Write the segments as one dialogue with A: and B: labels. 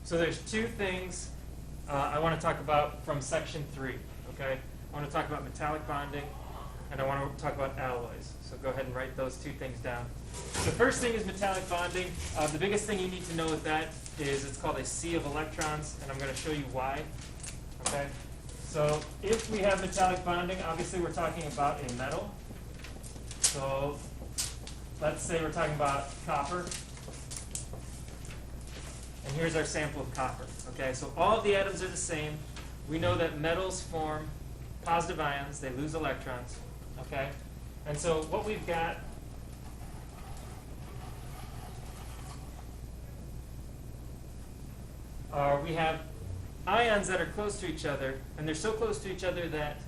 A: So there's two things I want to talk about from section 3. Okay, I want to talk about metallic bonding, and I want to talk about alloys. So go ahead and write those two things down. The first thing is metallic bonding. The biggest thing you need to know with that is it's called a sea of electrons, and I'm going to show you why. Okay, so if we have metallic bonding, obviously we're talking about a metal. So let's say we're talking about copper. And here's our sample of copper. Okay, so all of the atoms are the same. We know that metals form positive ions. They lose electrons. Okay, and so what we've got are we have ions that are close to each other, and they're so close to each other that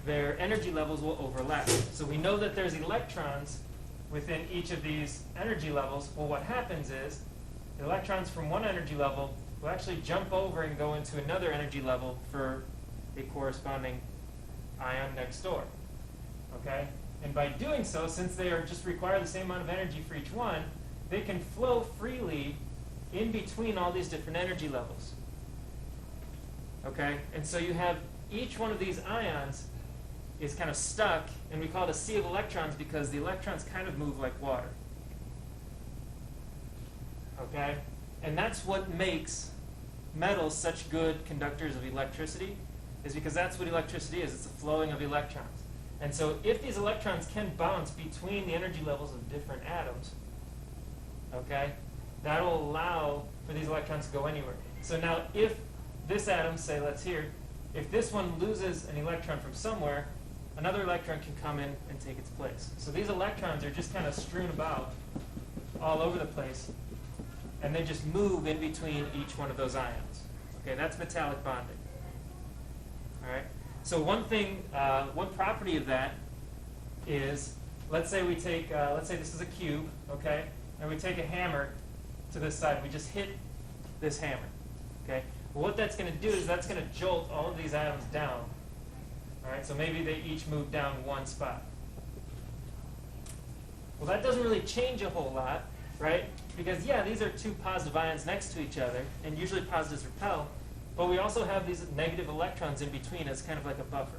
A: their energy levels will overlap. So we know that there's electrons within each of these energy levels. Well, what happens is the electrons from one energy level will actually jump over and go into another energy level for a corresponding ion next door. Okay? And by doing so, since they are just require the same amount of energy for each one, they can flow freely in between all these different energy levels. Okay? And so you have each one of these ions is kind of stuck, and we call it a sea of electrons because the electrons kind of move like water. Okay? And that's what makes metals such good conductors of electricity, is because that's what electricity is. It's a flowing of electrons. And so if these electrons can bounce between the energy levels of different atoms, okay, that will allow for these electrons to go anywhere. So now if this atom, say let's here, if this one loses an electron from somewhere, another electron can come in and take its place. So these electrons are just kind of strewn about all over the place, and they just move in between each one of those ions. Okay, that's metallic bonding. All right. So one thing, one property of that is, let's say we take, let's say this is a cube, okay, and we take a hammer to this side. We just hit this hammer. Okay. Well, what that's going to do is that's going to jolt all of these atoms down. All right. So maybe they each move down one spot. Well, that doesn't really change a whole lot, right? Because, yeah, these are two positive ions next to each other, and usually positives repel, but we also have these negative electrons in between as kind of like a buffer.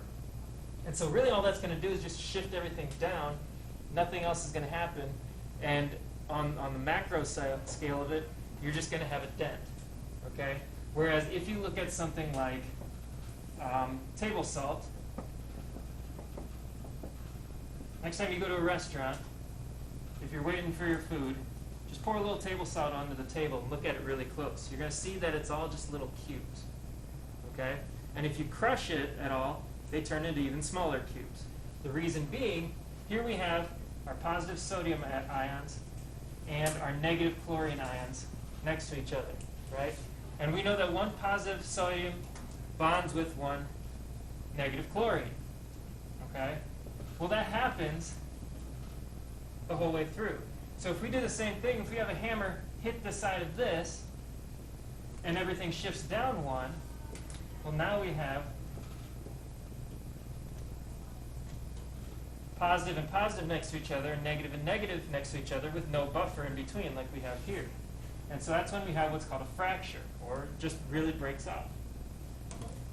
A: And so really all that's going to do is just shift everything down. Nothing else is going to happen. And on the macro scale of it, you're just going to have a dent. Okay? Whereas if you look at something like table salt, next time you go to a restaurant, if you're waiting for your food, just pour a little table salt onto the table and look at it really close. You're going to see that it's all just little cubes. Okay? And if you crush it at all, they turn into even smaller cubes. The reason being, here we have our positive sodium ions and our negative chlorine ions next to each other, right? And we know that one positive sodium bonds with one negative chlorine. Okay? Well, that happens the whole way through. So if we do the same thing, if we have a hammer hit the side of this, and everything shifts down one, well, now we have positive and positive next to each other, and negative next to each other with no buffer in between like we have here. And so that's when we have what's called a fracture, or it just really breaks off.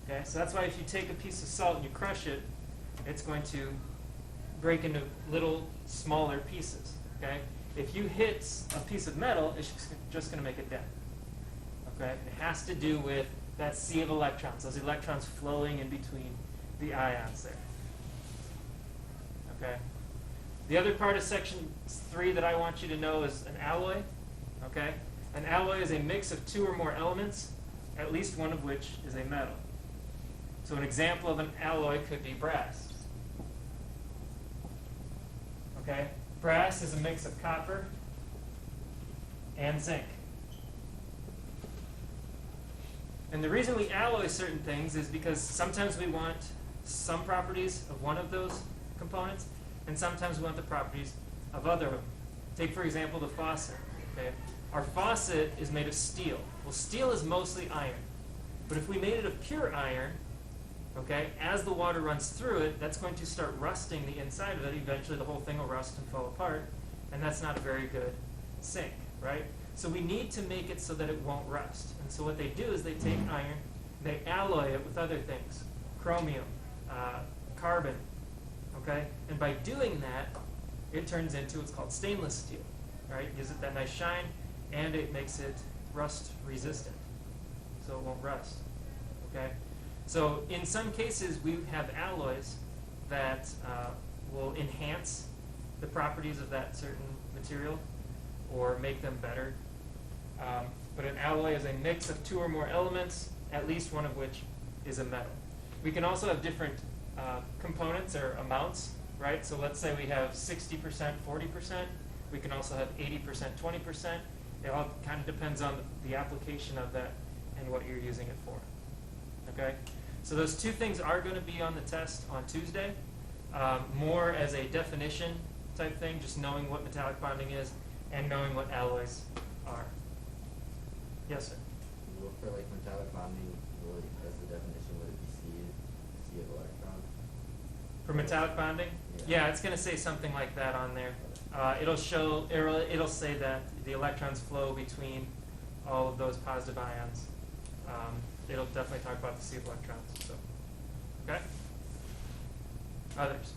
A: Okay, so that's why if you take a piece of salt and you crush it, it's going to break into little smaller pieces. Okay? If you hit a piece of metal, it's just going to make a dent. Okay? It has to do with that sea of electrons, those electrons flowing in between the ions there. Okay? The other part of section 3 that I want you to know is an alloy. Okay? An alloy is a mix of two or more elements, at least one of which is a metal. So an example of an alloy could be brass. Okay? Brass is a mix of copper and zinc. And the reason we alloy certain things is because sometimes we want some properties of one of those components, and sometimes we want the properties of other of them. Take, for example, the faucet. Okay? Our faucet is made of steel. Well, steel is mostly iron. But if we made it of pure iron, okay, as the water runs through it, that's going to start rusting the inside of it. Eventually the whole thing will rust and fall apart, and that's not a very good sink, right? So we need to make it so that it won't rust. And so what they do is they take iron, they alloy it with other things, chromium, carbon, okay? And by doing that, it turns into what's called stainless steel, right? It gives it that nice shine, and it makes it rust resistant, so it won't rust, okay? So in some cases, we have alloys that will enhance the properties of that certain material or make them better. But an alloy is a mix of two or more elements, at least one of which is a metal. We can also have different components or amounts, right? So let's say we have 60%, 40%. We can also have 80%, 20%. It all kind of depends on the application of that and what you're using it for, okay? So those two things are going to be on the test on Tuesday, more as a definition type thing, just knowing what metallic bonding is and knowing what alloys are. Yes, sir?
B: Well, for like metallic bonding, as the definition, would it be C of electron?
A: For metallic bonding? Yeah, it's going to say something like that on there. It'll say that the electrons flow between all of those positive ions. It'll definitely talk about the C of electrons. So, okay? Others?